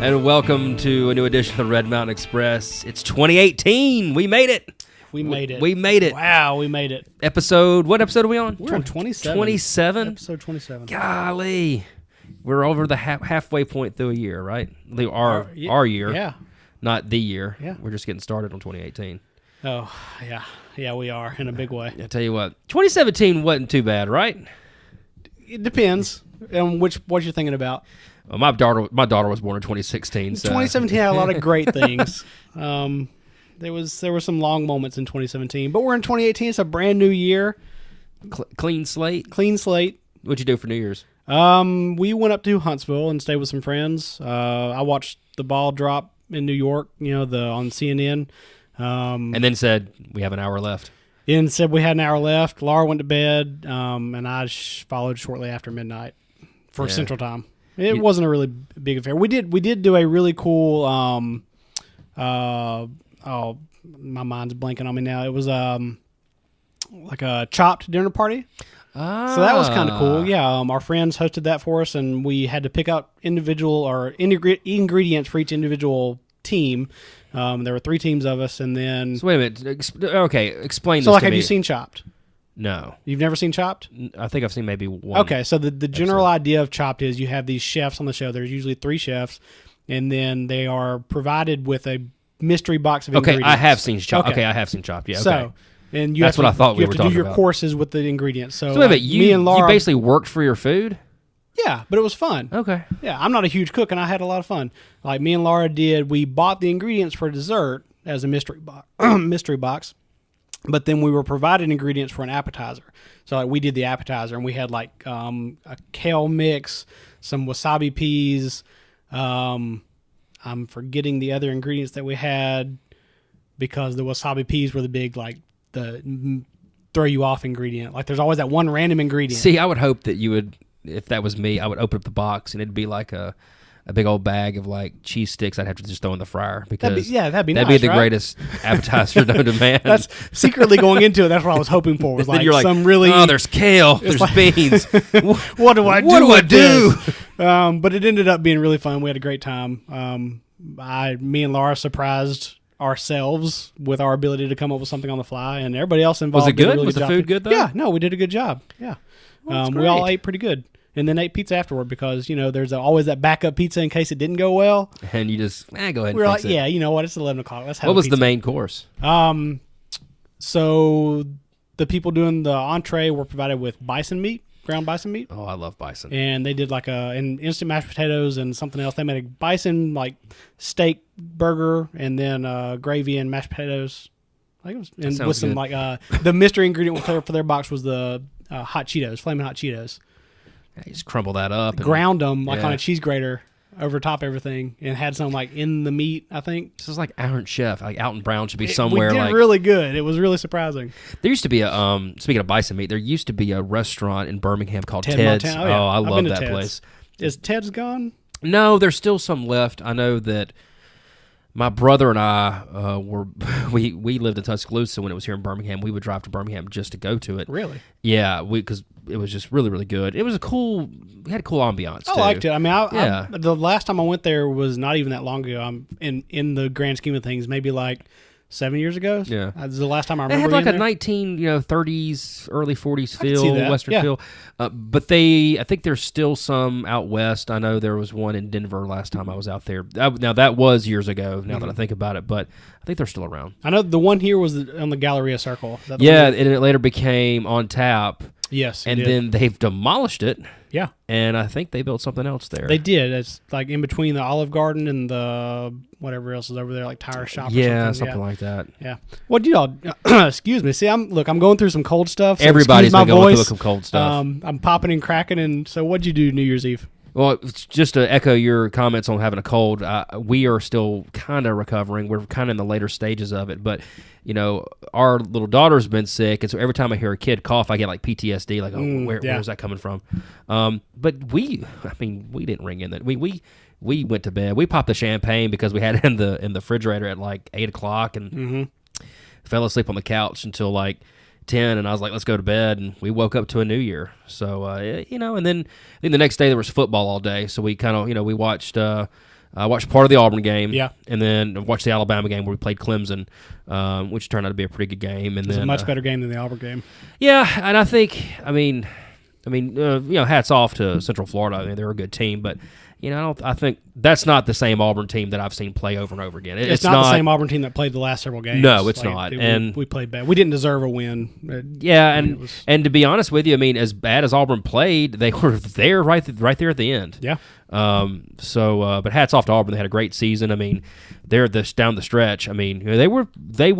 And welcome to a new edition of the Red Mountain Express. It's 2018. We made it. We made it. We made it. Wow, we made it. What episode are we on? We're on 27. 27? Episode 27. Golly. We're over the halfway point through a year, right? Our year. Yeah. Not the year. Yeah. We're just getting started on 2018. Oh, yeah. Yeah, we are in a big way. I tell you what, 2017 wasn't too bad, right? It depends on what you're thinking about. Well, my daughter was born in 2016. So. 2017 had a lot of great things. There were some long moments in 2017, but we're in 2018. It's a brand new year. Clean slate? Clean slate. What'd you do for New Year's? We went up to Huntsville and stayed with some friends. I watched the ball drop in New York, on CNN. And then said, we have an hour left. And said we had an hour left. Laura went to bed, and I followed shortly after midnight for Central Time. It wasn't a really big affair. We did do a really cool. My mind's blanking on me now. It was like a chopped dinner party. So that was kind of cool. Yeah, our friends hosted that for us, and we had to pick out individual or ingredients for each individual team. There were 3 teams of us, and then. So wait a minute. Okay, explain. So, this to have me. you seen Chopped? No. You've never seen Chopped? I think I've seen maybe one. Okay, so the general idea of Chopped is you have these chefs on the show. There's usually 3 chefs, and then they are provided with a mystery box of ingredients. I have seen Chopped. Okay, I have seen Chopped. Yeah. Okay. So, and that's what I thought we were talking about. You have to do your courses with the ingredients. So wait a minute, me and Laura, you basically worked for your food? Yeah, but it was fun. Okay. Yeah, I'm not a huge cook, and I had a lot of fun. Like me and Laura did, we bought the ingredients for dessert as a mystery box, but then we were provided ingredients for an appetizer. So like we did the appetizer, and we had like a kale mix, some wasabi peas. I'm forgetting the other ingredients that we had because the wasabi peas were the big the throw you off ingredient. Like there's always that one random ingredient. See, I would hope that you would. If that was me, I would open up the box and it'd be like a big old bag of like cheese sticks I'd have to just throw in the fryer because that'd be nice, the right? Greatest appetizer known to man. That's secretly going into it. That's what I was hoping for. Was then you're like, some really there's kale, there's beans. What do I do? What do I do? But it ended up being really fun. We had a great time. Me and Laura surprised ourselves with our ability to come up with something on the fly, and everybody else involved. Was it good? Really Was the food good though? Yeah, no, we did a good job. Yeah, we all ate pretty good. And then ate pizza afterward because, there's always that backup pizza in case it didn't go well. And you just, go ahead and we were fix like, it. yeah, you know what? It's 11 o'clock. Let's have What was pizza. the main course? So the people doing the entree were provided with bison meat, ground bison meat. Oh, I love bison. And they did like an instant mashed potatoes and something else. They made a bison steak burger and then gravy and mashed potatoes. I think it was, and with some good. The mystery ingredient for their box was the hot Cheetos, flaming hot Cheetos. Yeah, you just crumble that up. And ground them on a cheese grater over top everything and had some in the meat, I think. This is like Iron Chef. Like Alton Brown should be somewhere. We did really good. It was really surprising. There used to be a, speaking of bison meat, there used to be a restaurant in Birmingham called Ted Ted's. Montana. Oh, yeah. I love that Ted's. place. Is Ted's gone? No, there's still some left. I know that my brother and I we lived in Tuscaloosa when it was here in Birmingham. We would drive to Birmingham just to go to it. Really? Yeah, because it was just really, really good. It was we had a cool ambiance, I too. liked it. I mean, the last time I went there was not even that long ago. I'm in the grand scheme of things, maybe 7 years ago. Yeah. That's the last time I They remember had being there. 30s, early 40s I could see feel, that. Western Yeah. feel. But I think there's still some out west. I know there was one in Denver last time I was out there. Now, that was years ago, now that I think about it, but I think they're still around. I know the one here was on the Galleria Circle. Is that the Yeah, one? and it later became On Tap. Yes. And then they've demolished it. Yeah. And I think they built something else there. They did. It's in between the Olive Garden and the whatever else is over there, like Tire Shop or something like that. Yeah. What do y'all excuse me. See, I'm going through some cold stuff. So Everybody's been going voice. through some cold stuff. I'm popping and cracking, and so what'd you do New Year's Eve? Well, just to echo your comments on having a cold, we are still kind of recovering. We're kind of in the later stages of it, but our little daughter's been sick, and so every time I hear a kid cough, I get like PTSD. Like, where's that coming from? But we didn't ring in that. We went to bed. We popped the champagne because we had it in the refrigerator at like 8:00 and fell asleep on the couch until like 10, and I was like, let's go to bed, and we woke up to a new year. So, and then the next day there was football all day, so we kind of, we watched I watched part of the Auburn game, Yeah. and then I watched the Alabama game where we played Clemson, which turned out to be a pretty good game. And It's then a much better game than the Auburn game. yeah, and I think, hats off to Central Florida. I mean, they're a good team, but I think that's not the same Auburn team that I've seen play over and over again. It's not the same Auburn team that played the last several games. No, it's not. And we played bad. We didn't deserve a win. Yeah, and to be honest with you, I mean, as bad as Auburn played, they were there right there at the end. Yeah. But hats off to Auburn. They had a great season. I mean, they're down the stretch. I mean, they would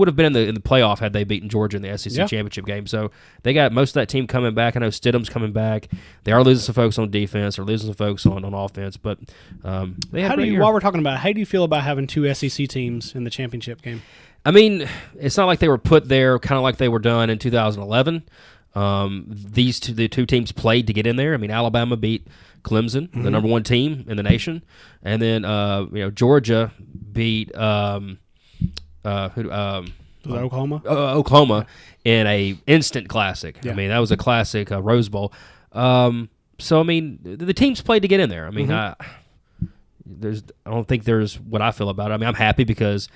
have been in the playoff had they beaten Georgia in the SEC championship game. So they got most of that team coming back. I know Stidham's coming back. They are losing some folks on defense. They're losing some folks on offense. But they had a great year. While we're talking about it, how do you feel about having two SEC teams in the championship game? I mean, it's not like they were put there kind of like they were done in 2011. The two teams played to get in there. I mean, Alabama beat Clemson, the number one team in the nation, and then Georgia beat Oklahoma. Oklahoma in a instant classic. Yeah. I mean, that was a classic Rose Bowl. So I mean, the teams played to get in there. I mean, I don't think there's what I feel about it. I mean, I'm happy because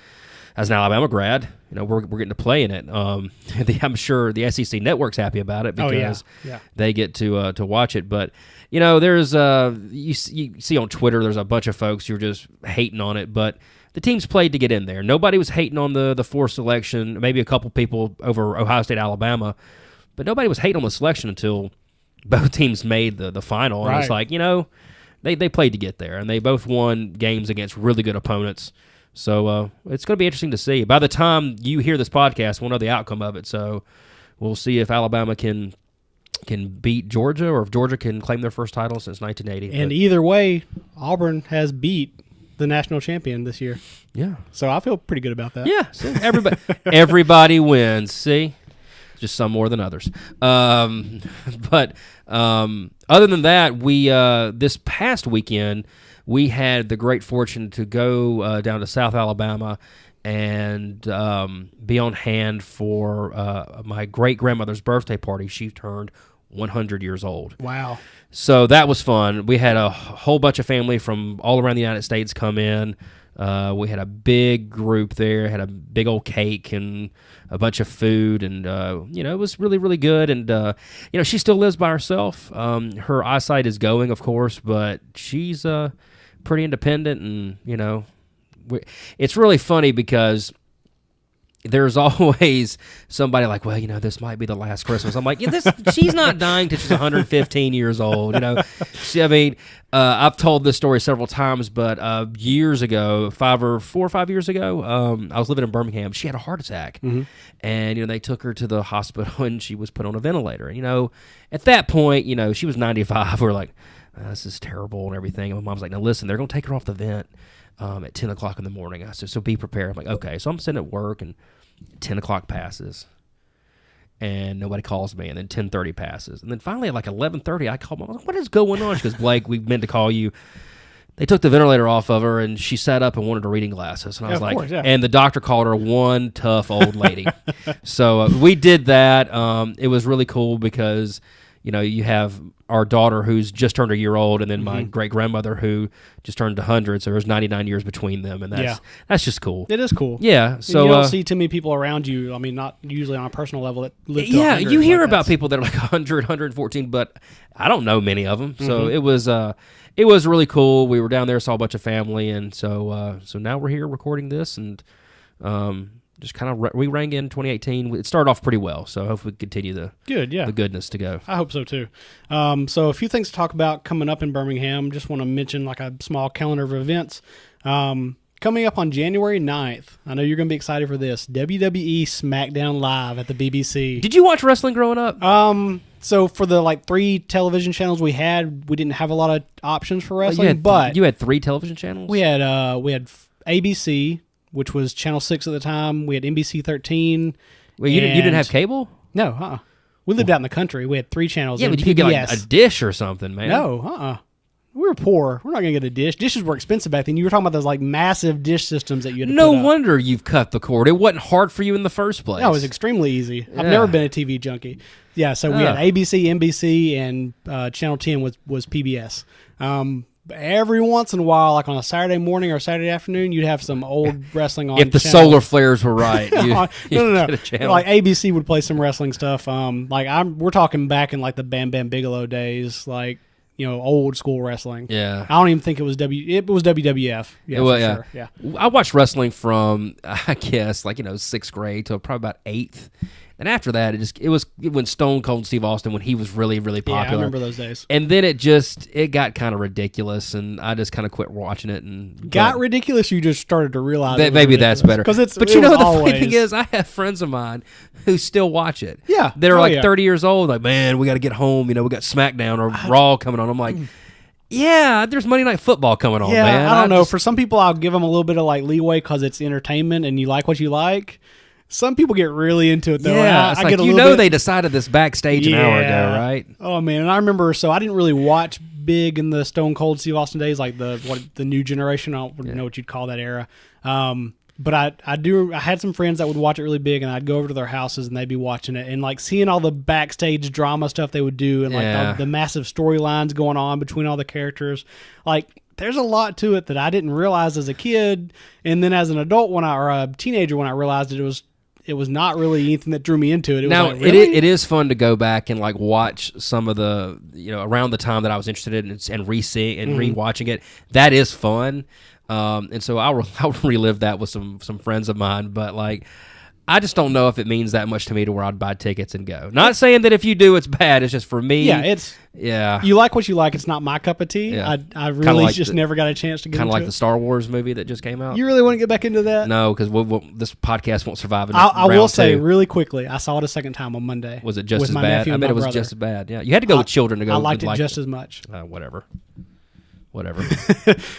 as an Alabama grad, we're getting to play in it. I'm sure the SEC Network's happy about it because they get to watch it. But there's you see on Twitter, there's a bunch of folks who are just hating on it. But the teams played to get in there. Nobody was hating on the fourth selection. Maybe a couple people over Ohio State, Alabama, but nobody was hating on the selection until both teams made the final. And it's like they played to get there, and they both won games against really good opponents. So it's going to be interesting to see. By the time you hear this podcast, we'll know the outcome of it. So we'll see if Alabama can beat Georgia or if Georgia can claim their first title since 1980. And either way, Auburn has beat the national champion this year. Yeah. So I feel pretty good about that. Yeah. So everybody wins. See? Just some more than others. But other than that, we this past weekend, we had the great fortune to go down to South Alabama and be on hand for my great-grandmother's birthday party. She turned 100 years old. Wow. So that was fun. We had a whole bunch of family from all around the United States come in. We had a big group there, had a big old cake and a bunch of food, and it was really, really good. And she still lives by herself. Her eyesight is going, of course, but she's pretty independent, and it's really funny because there's always somebody like, well, this might be the last Christmas. I'm like, she's not dying till she's 115 years old. I've told this story several times, but years ago, 4 or 5 years ago, I was living in Birmingham. She had a heart attack, and they took her to the hospital, and she was put on a ventilator. And at that point, she was 95. We're like, this is terrible and everything. And my mom's like, now listen, they're going to take her off the vent at 10 o'clock in the morning. I said, so be prepared. I'm like, okay. So I'm sitting at work, and 10 o'clock passes, and nobody calls me. And then 10:30 passes. And then finally at like 11:30, I call mom. What is going on? She goes, Blake, we meant to call you. They took the ventilator off of her, and she sat up and wanted her reading glasses. And I was like, course, and the doctor called her one tough old lady. So we did that. It was really cool because you have our daughter who's just turned a year old, and then my great-grandmother who just turned 100, so there's 99 years between them, and that's just cool. It is cool. Yeah. So you don't see too many people around you, I mean, not usually on a personal level, that live to 100. You hear about people that are like 100, 114, but I don't know many of them. So it was really cool. We were down there, saw a bunch of family, and so now we're here recording this, and just kind of we rang in 2018. It started off pretty well, so hopefully we continue the goodness to go. I hope so too. So a few things to talk about coming up in Birmingham. Just want to mention like a small calendar of events. Coming up on January 9th, I know you're going to be excited for this, WWE SmackDown Live at the BBC. Did you watch wrestling growing up? So for the 3 television channels we didn't have a lot of options for wrestling. But you had 3 television channels? We had ABC, which was Channel 6 at the time. We had NBC 13. Well, you didn't have cable? No, We lived out in the country. We had 3 channels. Yeah, but you could get like a dish or something, man. No, We were poor. We're not going to get a dish. Dishes were expensive back then. You were talking about those massive dish systems that you had to No put up. wonder you've cut the cord. It wasn't hard for you in the first place. No, it was extremely easy. I've never been a TV junkie. Yeah, so we had ABC, NBC, and Channel 10 was PBS. every once in a while, like on a Saturday morning or Saturday afternoon, you'd have some old wrestling on. If the channel. solar flares were right, No. get a channel. Like ABC would play some wrestling stuff. We're talking back in like the Bam Bam Bigelow days, like old school wrestling. Yeah, I don't even think it was It was WWF. Yeah, sure. Yeah. I watched wrestling from I guess like 6th grade till probably about 8th. And after that, it was when Stone Cold Steve Austin, when he was really, really popular. Yeah, I remember those days. And then it got kind of ridiculous, and I just kind of quit watching it. And got ridiculous. You just started to realize that maybe that's better. But the funny thing is, I have friends of mine who still watch it. Yeah, they're 30 years old. Like, man, we got to get home. We got SmackDown or Raw coming on. I'm like, yeah, there's Monday Night Football coming on. Man. I don't know. For some people, I'll give them a little bit of like leeway because it's entertainment and you like what you like. Some people get really into it, though. Yeah, it's like, they decided this backstage an hour ago, right? Oh, man. And I remember, so I didn't really watch big in the Stone Cold Steve Austin days, like the new generation. I don't know what you'd call that era. But I had some friends that would watch it really big, and I'd go over to their houses, and they'd be watching it. And, like, seeing all the backstage drama stuff they would do and, like, the massive storylines going on between all the characters. Like, there's a lot to it that I didn't realize as a kid. And then as an adult, or a teenager, when I realized it was not really anything that drew me into it. It is fun to go back and like watch some of the around the time that I was interested in and re-seeing and rewatching it. That is fun, and so I'll relive that with some friends of mine. But like, I just don't know if it means that much to me to where I'd buy tickets and go. Not saying that if you do, it's bad. It's just for me. Yeah, you like what you like. It's not my cup of tea. Yeah. I really never got a chance to get into it. Kind of like the Star Wars movie that just came out. You really want to get back into that? No, because this podcast won't survive. I will say really quickly, I saw it a second time on Monday. Was it just as bad? I bet it was just as bad. Yeah, you had to go with children to go. I liked it just as much. Whatever. All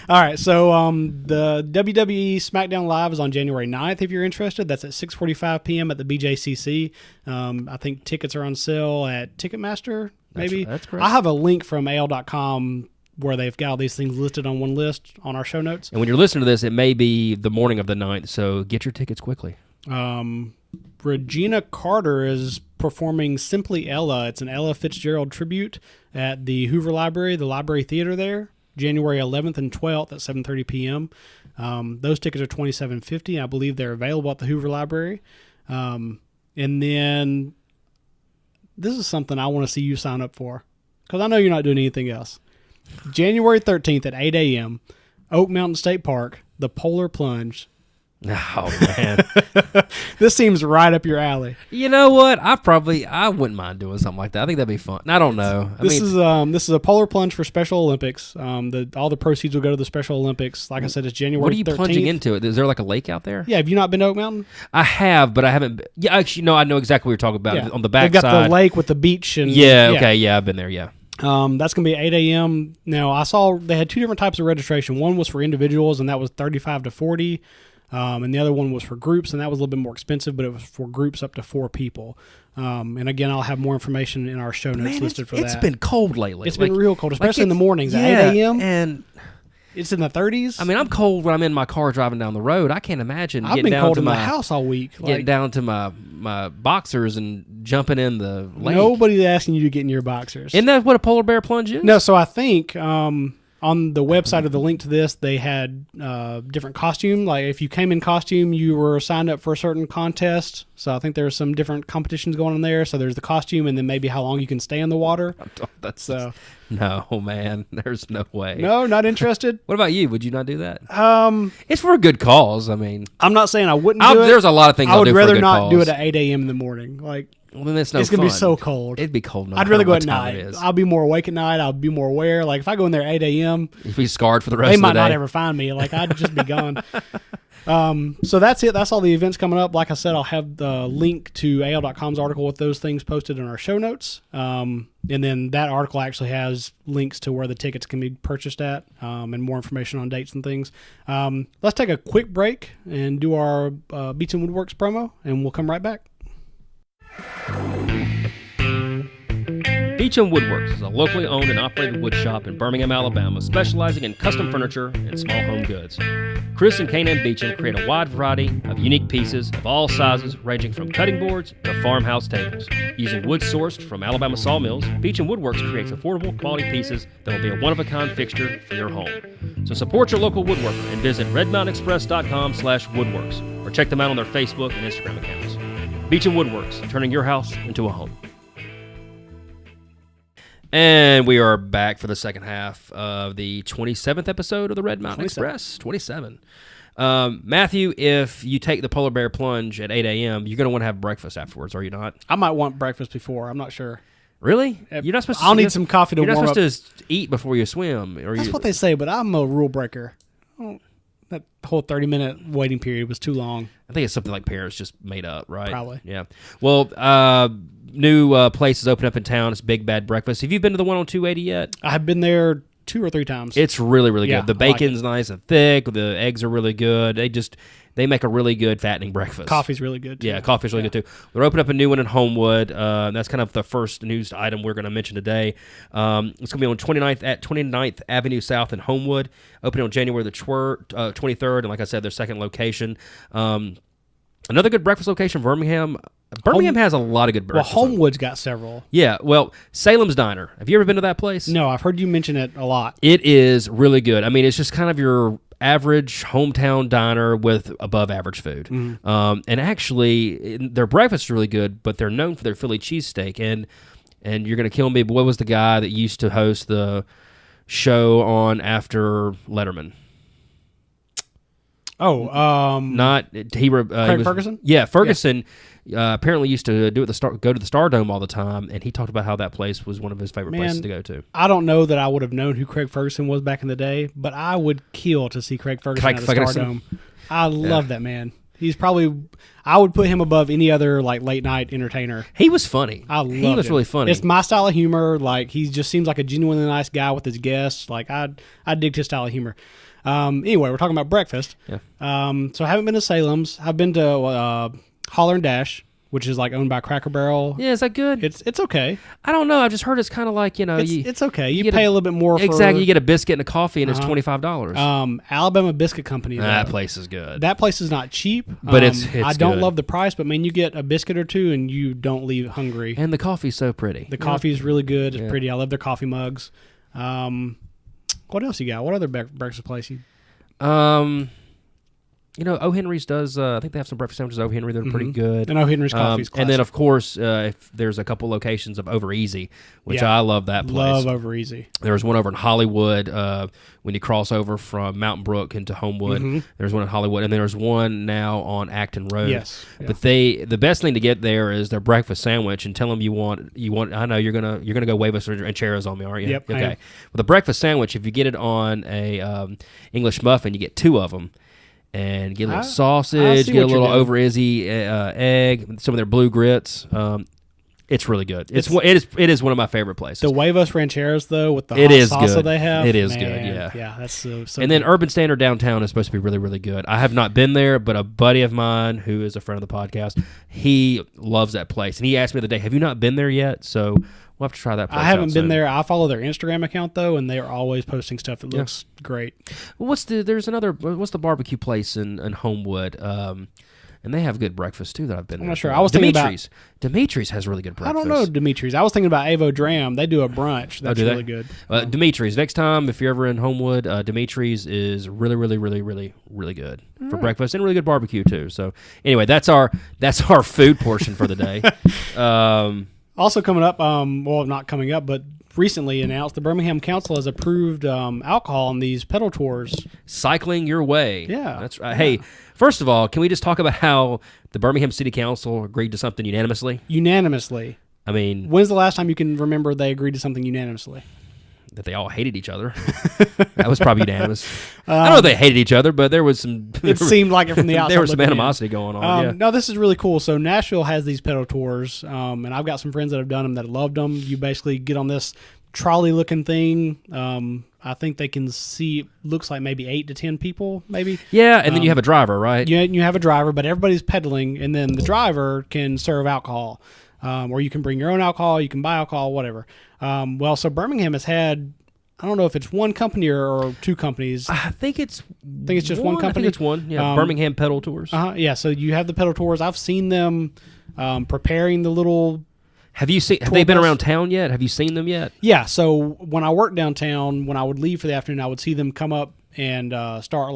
right, so the WWE SmackDown Live is on January 9th if you're interested. That's at 6:45 p.m. at the BJCC. I think tickets are on sale at Ticketmaster, maybe. That's correct. I have a link from AL.com where they've got all these things listed on one list on our show notes. And when you're listening to this, it may be the morning of the 9th, so get your tickets quickly. Regina Carter is performing Simply Ella. It's an Ella Fitzgerald tribute at the Hoover Library, the Library Theater there. January 11th and 12th at 7:30 p.m. Those tickets are $27.50. I believe they're available at the Hoover Library. And then this is something I want to see you sign up for because I know you're not doing anything else. January 13th at 8 a.m., Oak Mountain State Park, the Polar Plunge. Oh, man. This seems right up your alley. You know what? I wouldn't mind doing something like that. I think that'd be fun. I don't know. This is a polar plunge for Special Olympics. All the proceeds will go to the Special Olympics. Like I said, it's January 13th. What are you plunging into? Is there like a lake out there? Yeah. Have you not been to Oak Mountain? I have, but I haven't. Yeah, actually, no, I know exactly what you're talking about. Yeah. On the back They've got side. the lake with the beach. And okay. Yeah, I've been there, yeah. That's going to be 8 a.m. Now, I saw they had two different types of registration. One was for individuals, and that was $35 to $40. And the other one was for groups, and that was a little bit more expensive, but it was for groups up to 4 people. And again, I'll have more information in our show notes listed for that. It's been cold lately. It's been real cold, especially in the mornings at 8 a.m. And it's in the 30s. I mean, I'm cold when I'm in my car driving down the road. I can't imagine I've getting been down cold to in my the house all week. Getting down to my boxers and jumping in the lake. Nobody's asking you to get in your boxers. Isn't that what a polar bear plunge is? No, so I think on the website of the link to this, they had different costume. Like if you came in costume, you were signed up for a certain contest. So I think there's some different competitions going on there. So there's the costume and then maybe how long you can stay in the water. No, man, there's no way. No, not interested. What about you? Would you not do that? It's for a good cause. I mean, I'm not saying I wouldn't do it. There's a lot of things I would do rather for a good not cause. do it at 8 a.m. in the morning. Like, well, then it's no it's going to be so cold. It'd be cold. I'd rather go at night. I'll be more awake at night. I'll be more aware. Like if I go in there at 8 a.m., you'd be scarred for the rest of the day. They might not ever find me. Like I'd just be gone. So that's it. That's all the events coming up. Like I said, I'll have the link to AL.com's article with those things posted in our show notes. And then that article actually has links to where the tickets can be purchased at and more information on dates and things. Let's take a quick break and do our Beats and Woodworks promo, and we'll come right back. Beecham Woodworks is a locally owned and operated wood shop in Birmingham, Alabama, specializing in custom furniture and small home goods. Chris and Kanan Beecham create a wide variety of unique pieces of all sizes, ranging from cutting boards to farmhouse tables. Using wood sourced from Alabama sawmills, Beecham Woodworks creates affordable, quality pieces that will be a one-of-a-kind fixture for your home. So support your local woodworker and visit redmountainexpress.com/woodworks or check them out on their Facebook and Instagram accounts. Beecham Woodworks, turning your house into a home. And we are back for the second half of the 27th episode of the Red Mountain Express. 27. Matthew, if you take the polar bear plunge at 8 a.m., you're going to want to have breakfast afterwards, are you not? I might want breakfast before. I'm not sure. Really? You're not supposed to. I'll need some coffee to warm up. You're not supposed to eat before you swim. That's what they say, but I'm a rule breaker. That whole 30-minute waiting period was too long. I think it's something like parents just made up, right? Probably. Yeah. Well, new place is opening up in town. It's Big Bad Breakfast. Have you been to the one on 280 yet? I have been there 2 or 3 times. It's really, really Yeah, good. The bacon's nice and thick. The eggs are really good. They make a really good fattening breakfast. Coffee's really good, too. Yeah, coffee's really good, too. We're opening up a new one in Homewood. That's kind of the first news item we're going to mention today. It's going to be on 29th Avenue South in Homewood, opening on January the 23rd, and like I said, their second location. Another good breakfast location, Birmingham. Birmingham has a lot of good breakfast. Well, Homewood's got several. Yeah, well, Salem's Diner. Have you ever been to that place? No, I've heard you mention it a lot. It is really good. I mean, it's just kind of your average hometown diner with above average food. Mm-hmm. And actually, their breakfast is really good, but they're known for their Philly cheesesteak. And you're going to kill me, but what was the guy that used to host the show on after Letterman? Oh, Craig Ferguson? Yeah, Ferguson apparently used to go to the Stardome all the time, and he talked about how that place was one of his favorite places to go to. I don't know that I would have known who Craig Ferguson was back in the day, but I would kill to see Craig Ferguson at the Stardome. I love that man. He's probably, I would put him above any other like late night entertainer. He was funny. He was really funny. It's my style of humor. Like he just seems like a genuinely nice guy with his guests. Like I dig his style of humor. Anyway, we're talking about breakfast. Yeah. So I haven't been to Salem's. I've been to Holler and Dash, which is like owned by Cracker Barrel. Yeah, is that good? It's okay. I don't know. I've just heard it's kind of like, it's okay. You pay a little bit more. Exactly. You get a biscuit and a coffee, and it's $25. Alabama Biscuit Company. That place is good. That place is not cheap, but it's I don't good. love the price, but man, you get a biscuit or two, and you don't leave hungry. And the coffee's so pretty. The coffee is really good. It's pretty. I love their coffee mugs. What else you got? What other breakfast place you? O. Henry's does. I think they have some breakfast sandwiches. O. Henry, they're pretty good. And O. Henry's coffee's classic. and then of course, if there's a couple locations of Over Easy, which I love that place. Love Over Easy. There's one over in Hollywood when you cross over from Mountain Brook into Homewood. There's one in Hollywood, and there's one now on Acton Road. Yes, but the best thing to get there is their breakfast sandwich, and tell them you want. I know you're gonna go wave us and chairs on me, aren't you? Yep. Okay. Well, the breakfast sandwich, if you get it on a English muffin, you get 2 of them. And get a little sausage, get a little Over Easy egg, some of their blue grits. It's really good. It is one of my favorite places. The Huevos Rancheros, though, with the hot salsa they have. It is good, yeah. Yeah, that's so and then Urban Standard downtown is supposed to be really, really good. I have not been there, but a buddy of mine who is a friend of the podcast, he loves that place. And he asked me the other day, have you not been there yet? So we'll have to try that place I haven't been soon. there. I follow their Instagram account, though, and they are always posting stuff that looks great. What's the barbecue place in Homewood? And they have good breakfast, too, that I've been there. I'm not sure. I was thinking about... Dimitri's has really good breakfast. I don't know Dimitri's. I was thinking about Avo Dram. They do a brunch. That's really good. Dimitri's. Next time, if you're ever in Homewood, Dimitri's is really, really, really, really, really good for breakfast and really good barbecue, too. So, anyway, that's our food portion for the day. Also coming up, well, not coming up, but recently announced, the Birmingham Council has approved alcohol on these pedal tours. Cycling your way. Yeah. That's right. Hey, first of all, can we just talk about how the Birmingham City Council agreed to something unanimously? Unanimously. I mean... When's the last time you can remember they agreed to something unanimously? That they all hated each other. That was probably unanimous. I don't know if they hated each other, but there was some... It seemed like it from the outside. There was some animosity going on, No, this is really cool. So Nashville has these pedal tours, and I've got some friends that have done them that loved them. You basically get on this trolley-looking thing. I think they can see, looks like maybe 8 to 10 people, maybe. Yeah, and then you have a driver, right? You have a driver, but everybody's pedaling, and then the driver can serve alcohol. or you can bring your own alcohol, you can buy alcohol, whatever. So Birmingham has had, I don't know if it's one company or two companies. I think it's just one company. I think it's one. Yeah, Birmingham Pedal Tours. Yeah, so you have the pedal tours. I've seen them preparing the little. Have they been around town yet? Have you seen them yet? Yeah, so when I worked downtown, when I would leave for the afternoon, I would see them come up and start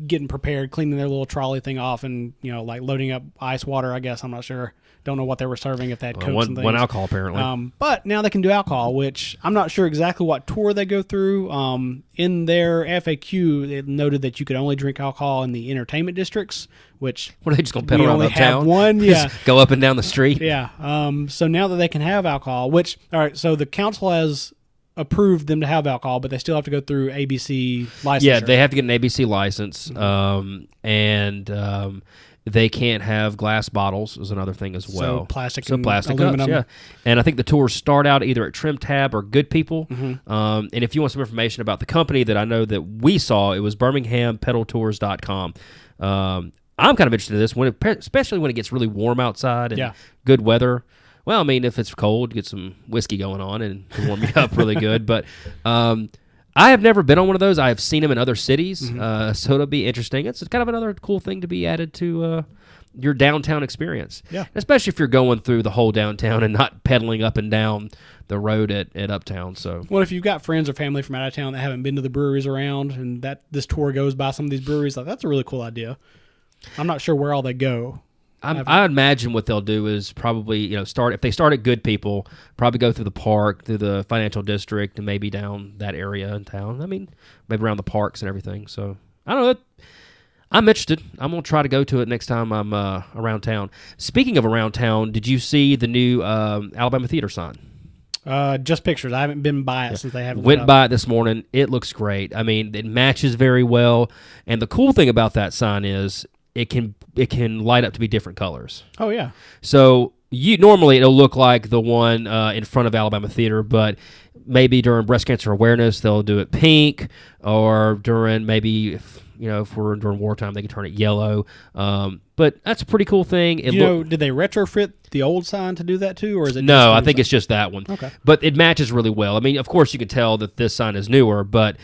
getting prepared, cleaning their little trolley thing off, and loading up ice water. I guess I'm not sure. Don't know what they were serving, if they had Cokes and things. One alcohol apparently. But now they can do alcohol, which I'm not sure exactly what tour they go through. In their FAQ, it noted that you could only drink alcohol in the entertainment districts, which what are they just gonna pedal around uptown? One, yeah, go up and down the street. Yeah. So now that they can have alcohol, so the council has approved them to have alcohol, but they still have to go through ABC licensure. Yeah, they have to get an ABC license, and they can't have glass bottles is another thing as well. So plastic aluminum. Cups, yeah. And I think the tours start out either at Trim Tab or Good People. Mm-hmm. And if you want some information about the company that I know that we saw, it was BirminghamPedalTours.com. I'm kind of interested in this, especially when it gets really warm outside and good weather. Well, I mean, if it's cold, get some whiskey going on and warm you up really good. But I have never been on one of those. I have seen them in other cities, so it'll be interesting. It's kind of another cool thing to be added to your downtown experience. Yeah, especially if you're going through the whole downtown and not pedaling up and down the road at Uptown. So, well, if you've got friends or family from out of town that haven't been to the breweries around, and that this tour goes by some of these breweries, that's a really cool idea. I'm not sure where all they go. I imagine what they'll do is probably start if they start at Good People, probably go through the park, through the financial district, and maybe down that area in town. I mean, maybe around the parks and everything. So I don't know. I'm interested. I'm gonna try to go to it next time I'm around town. Speaking of around town, did you see the new Alabama Theater sign? Just pictures. I haven't been by it since they haven't. Went by it this morning. It looks great. I mean, it matches very well. And the cool thing about that sign is it can light up to be different colors. Oh yeah. So normally it'll look like the one in front of Alabama Theater, but maybe during breast cancer awareness they'll do it pink, or during maybe if we're during wartime they can turn it yellow. But that's a pretty cool thing. Did they retrofit the old sign to do that too, or is it? No, I think it's just that one. Okay. But it matches really well. I mean, of course you can tell that this sign is newer, but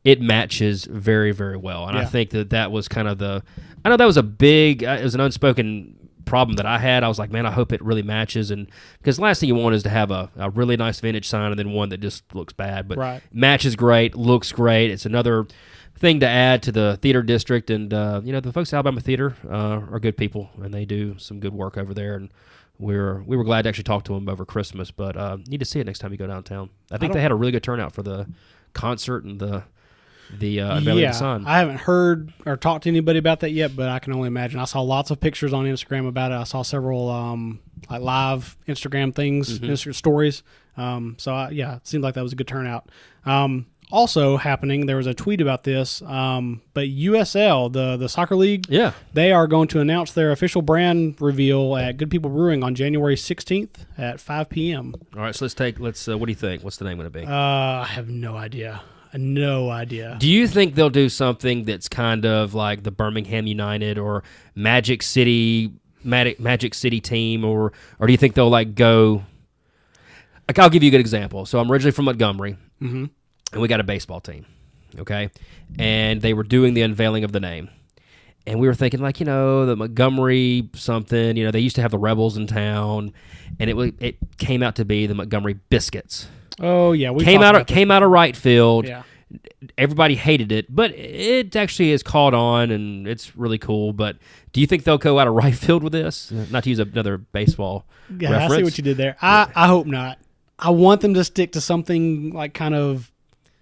it matches very, very well. And I think that was kind of I know that was it was an unspoken problem that I had. I was like, man, I hope it really matches. And because the last thing you want is to have a really nice vintage sign and then one that just looks bad. But matches great, looks great. It's another thing to add to the theater district. And, the folks at Alabama Theater are good people, and they do some good work over there. And we were glad to actually talk to them over Christmas, but need to see it next time you go downtown. I think they had a really good turnout for the concert and the unveiling of the sign. I haven't heard or talked to anybody about that yet, but I can only imagine. I saw lots of pictures on Instagram about it. I saw several live Instagram things, Instagram stories. It seemed like that was a good turnout. Also happening, there was a tweet about this, but USL, the soccer league, they are going to announce their official brand reveal at Good People Brewing on January 16th at 5 p.m. All right, so what do you think? What's the name going to be? I have no idea. No idea. Do you think they'll do something that's kind of like the Birmingham United or Magic City team, or do you think they'll go? I'll give you a good example. So I'm originally from Montgomery, and we got a baseball team, okay, and they were doing the unveiling of the name, and we were thinking the Montgomery something. They used to have the Rebels in town, and it came out to be the Montgomery Biscuits. Oh yeah, we came out of right field. Yeah. Everybody hated it, but it actually has caught on, and it's really cool. But do you think they'll go out of right field with this? Not to use another baseball reference. I see what you did there. I hope not. I want them to stick to something kind of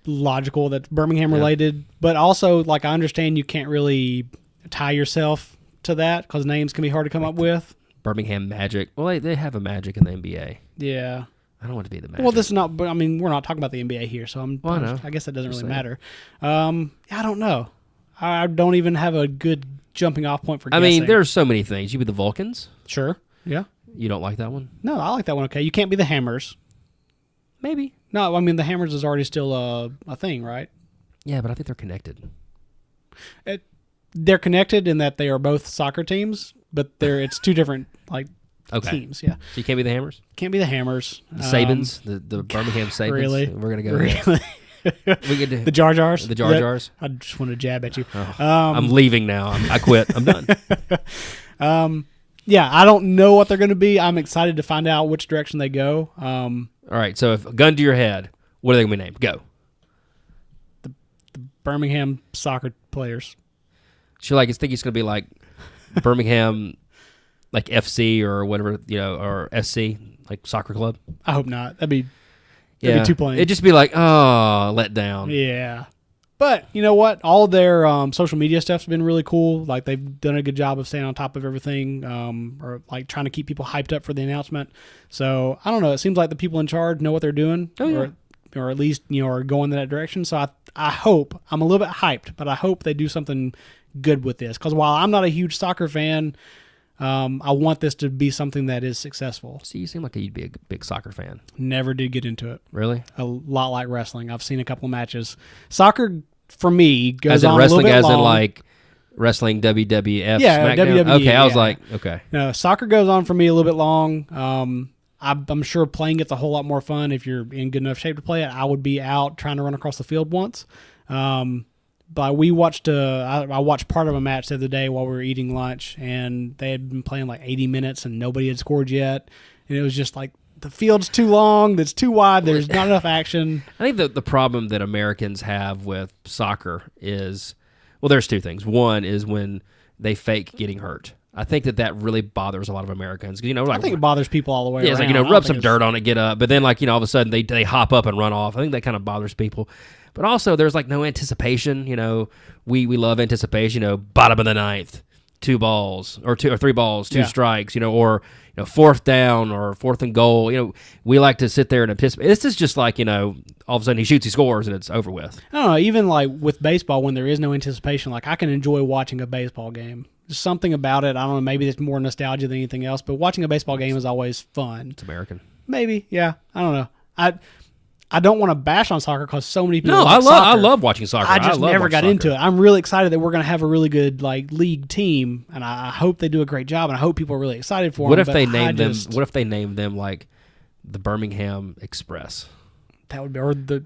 logical that's Birmingham related, but also I understand you can't really tie yourself to that because names can be hard to come up with. Birmingham Magic. Well, they have a Magic in the NBA. Yeah. I don't want to be the Magic. Well, this is not. But I mean, we're not talking about the NBA here, so I guess that doesn't really matter. I don't know. I don't even have a good jumping off point for guessing. I mean, there's so many things. You be the Vulcans. Sure. Yeah. You don't like that one? No, I like that one. Okay, you can't be the Hammers. Maybe. No, I mean the Hammers is already still a thing, right? Yeah, but I think they're connected. They're connected in that they are both soccer teams, but it's two different teams. Yeah, So you can't be the Hammers? can't be the Hammers. The Sabins? The Birmingham Sabins? Really? We're going to go Really? We could do The Jar Jars. the Jar Jars? I just want to jab at you. Oh, I'm leaving now. I quit. I'm done. Yeah, I don't know what they're going to be. I'm excited to find out which direction they go. All right, so if a gun to your head, what are they going to be named? Go. Birmingham soccer players. So think it's going to be like Birmingham, like FC or whatever, or SC, like soccer club. I hope not. That'd be too plain. It'd just be like, oh, let down. Yeah. But you know what? All of their social media stuff's been really cool. Like they've done a good job of staying on top of everything, or like trying to keep people hyped up for the announcement. So I don't know. It seems like the people in charge know what they're doing, or at least are going in that direction. So I hope, I'm a little bit hyped, but I hope they do something good with this. Because while I'm not a huge soccer fan, I want this to be something that is successful. See, you seem like you'd be a big soccer fan. Never did get into it. Really? A lot like wrestling. I've seen a couple of matches. Soccer, for me, goes as in on wrestling, a little bit long. in like wrestling, WWF, Yeah, SmackDown? WWE, Okay, I was yeah. like, okay. No, soccer goes on for me a little bit long. I'm sure playing it's a whole lot more fun if you're in good enough shape to play it. I would be out trying to run across the field once. But we watched I watched part of a match the other day while we were eating lunch, and they had been playing like 80 minutes and nobody had scored yet. And it was just like, the field's too long, it's too wide, there's not enough action. I think the problem that Americans have with soccer is, well, there's two things. One is when they fake getting hurt. I think that really bothers a lot of Americans. I think it bothers people all the way yeah, it's around. like, rub some dirt on it, get up. But then, all of a sudden, they hop up and run off. I think that kind of bothers people. But also, there's, no anticipation. We love anticipation. Bottom of the ninth, 2 balls, or 3 balls, 2 strikes, or, fourth down or fourth and goal. We like to sit there and anticipate. This is just like, all of a sudden he shoots, he scores, and it's over with. I don't know. Even, with baseball, when there is no anticipation, I can enjoy watching a baseball game. There's something about it. I don't know. Maybe it's more nostalgia than anything else, but watching a baseball game is always fun. It's American. Maybe, yeah. I don't know. I don't want to bash on soccer because so many people. No, like I love watching soccer. I just never got into it. I'm really excited that we're going to have a really good league team, and I hope they do a great job, and I hope people are really excited for them. What if they name them like the Birmingham Express? That would be, or the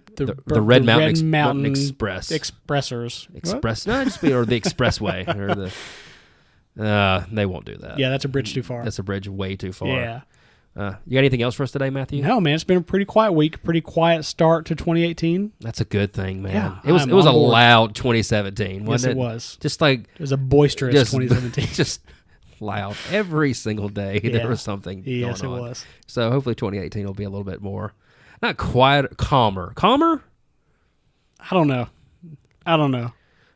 Red Mountain Express. Expressors. Express. No, just be or the Expressway or the. They won't do that. Yeah, that's a bridge too far. That's a bridge way too far. Yeah. You got anything else for us today, Matthew? No, man. It's been a pretty quiet week. Pretty quiet start to 2018. That's a good thing, man. Yeah, it was a loud 2017, wasn't it? Yes, it was. Just like it was a boisterous 2017. Just loud every single day. Yeah. There was something going on. Yes, it was. So hopefully 2018 will be a little bit more, not quiet, calmer. Calmer? I don't know.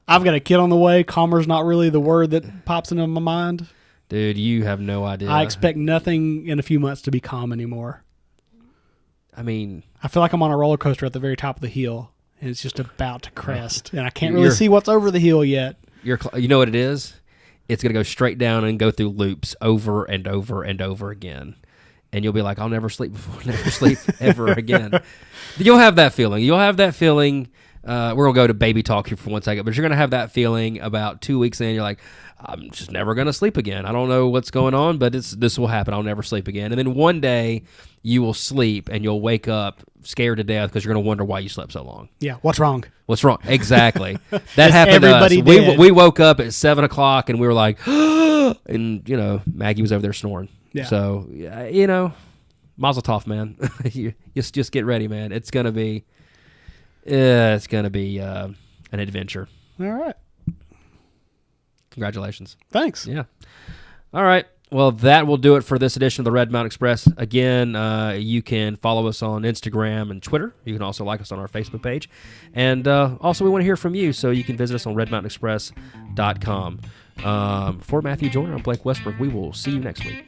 I've got a kid on the way. Calmer's not really the word that pops into my mind. Dude, you have no idea. I expect nothing in a few months to be calm anymore. I mean, I feel like I'm on a roller coaster at the very top of the hill, and it's just about to crest, and I can't really see what's over the hill yet. You know what it is? It's going to go straight down and go through loops over and over and over again. And you'll be like, I'll never sleep before, never sleep ever again. You'll have that feeling. We're going to go to baby talk here for 1 second, but you're going to have that feeling about 2 weeks in. You're like, I'm just never going to sleep again. I don't know what's going on, but this will happen. I'll never sleep again. And then one day you will sleep and you'll wake up scared to death because you're going to wonder why you slept so long. Yeah, what's wrong? What's wrong? Exactly. That happened to us. We woke up at 7 o'clock and we were like, and, Maggie was over there snoring. Yeah. So, mazel tov, man. you just get ready, man. It's going to be an adventure. All right. Congratulations. Thanks. Yeah. All right. Well, that will do it for this edition of the Red Mountain Express. Again, you can follow us on Instagram and Twitter. You can also like us on our Facebook page. And also, we want to hear from you, so you can visit us on redmountainexpress.com. For Matthew Joyner, I'm Blake Westbrook. We will see you next week.